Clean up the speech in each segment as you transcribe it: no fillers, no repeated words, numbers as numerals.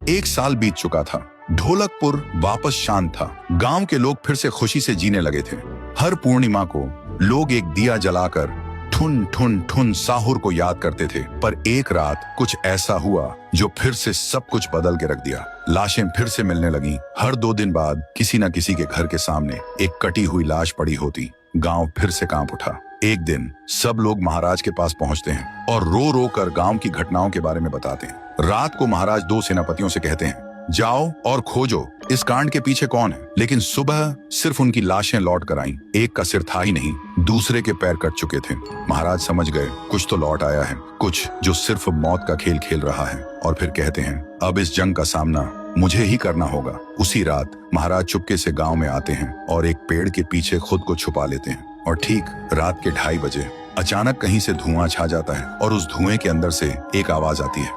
1 साल बीत चुका था। ढोलकपुर वापस शांत था। गांव के लोग फिर से खुशी से जीने लगे थे। हर पूर्णिमा को लोग एक दिया जलाकर ठुन ठुन ठुन साहुर को याद करते थे। पर एक रात कुछ ऐसा हुआ जो फिर से सब कुछ बदल के रख दिया। लाशें फिर से मिलने लगी। हर 2 दिन बाद किसी न किसी के घर के सामने एक कटी हुई लाश पड़ी होती। गांव फिर से कांप उठा। एक दिन सब लोग महाराज के पास पहुंचते हैं और रो रो कर गांव की घटनाओं के बारे में बताते हैं। रात को महाराज 2 सेनापतियों से कहते हैं, जाओ और खोजो इस कांड के पीछे कौन है। लेकिन सुबह सिर्फ उनकी लाशें लौट कर आईं। एक का सिर था ही नहीं, दूसरे के पैर कट चुके थे। महाराज समझ गए कुछ तो लौट आया है, कुछ जो सिर्फ मौत का खेल खेल रहा है। और फिर कहते हैं, अब इस जंग का सामना मुझे ही करना होगा। उसी रात महाराज चुपके से गांव में आते हैं और एक पेड़ के पीछे खुद को छुपा लेते हैं। और ठीक रात के 2:30 बजे अचानक कहीं से धुआं छा जाता है और उस धुएं के अंदर से एक आवाज आती है,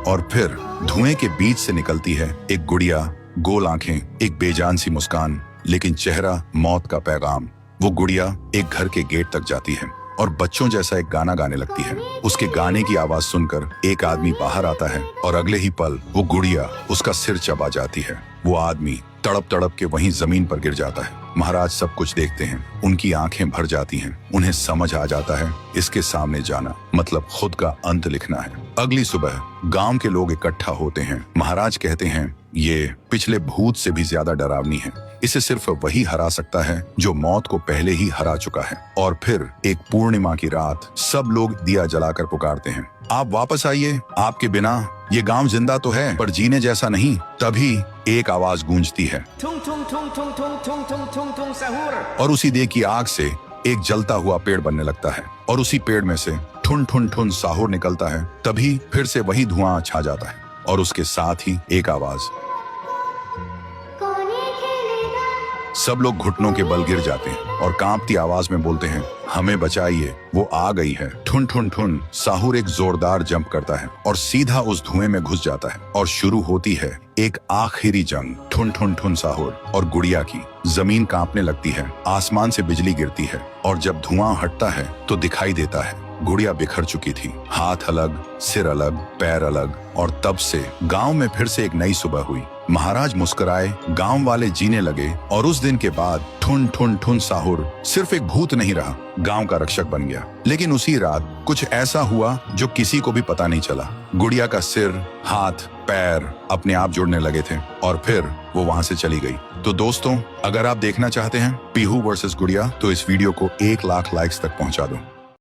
और फिर धुएं के बीच से निकलती है एक गुड़िया, गोल आंखें, एक बेजान सी मुस्कान, लेकिन चेहरा मौत का पैगाम। वो गुड़िया एक घर के गेट तक जाती है और बच्चों जैसा एक गाना गाने लगती है। उसके गाने की आवाज सुनकर एक आदमी बाहर आता है और अगले ही पल वो गुड़िया उसका सिर चबा जाती है। वो आदमी तड़प तड़प के वहीं जमीन पर गिर जाता है। महाराज सब कुछ देखते हैं। उनकी आंखें भर जाती हैं। उन्हें समझ आ जाता है इसके सामने जाना मतलब खुद का अंत लिखना है। अगली सुबह गांव के लोग इकट्ठा होते हैं। महाराज कहते हैं, ये पिछले भूत से भी ज्यादा डरावनी है। इसे सिर्फ वही हरा सकता है जो मौत को पहले ही हरा चुका है। और फिर एक पूर्णिमा की रात सब लोग दिया जलाकर पुकारते हैं, आप वापस आइए, आपके बिना ये गांव जिंदा तो है पर जीने जैसा नहीं। तभी एक आवाज गूंजती है और उसी देह की आग से एक जलता हुआ पेड़ बनने लगता है और उसी पेड़ में से ठुन ठुन ठुन साहुर निकलता है। तभी फिर से वही धुआं छा जाता है और उसके साथ ही एक आवाज। सब लोग घुटनों के बल गिर जाते हैं और कांपती आवाज में बोलते हैं, हमें बचाइए, वो आ गई है। ठुन ठुन ठुन साहुर एक जोरदार जंप करता है और सीधा उस धुएं में घुस जाता है और शुरू होती है एक आखिरी जंग। ठुन ठुन ठुन साहुर और गुड़िया की। जमीन कांपने लगती है, आसमान से बिजली गिरती है और जब धुआं हटता है तो दिखाई देता है गुड़िया बिखर चुकी थी। हाथ अलग, सिर अलग, पैर अलग। और तब से गांव में फिर से एक नई सुबह हुई। महाराज मुस्कुराए, गांव वाले जीने लगे और उस दिन के बाद ठुन ठुन ठुन साहुर सिर्फ एक भूत नहीं रहा, गांव का रक्षक बन गया। लेकिन उसी रात कुछ ऐसा हुआ जो किसी को भी पता नहीं चला। गुड़िया का सिर, हाथ, पैर अपने आप जुड़ने लगे थे और फिर वो वहां से चली गई। तो दोस्तों, अगर आप देखना चाहते हैं पीहू वर्सेस गुड़िया तो इस वीडियो को 1 लाख लाइक्स तक पहुंचा दो।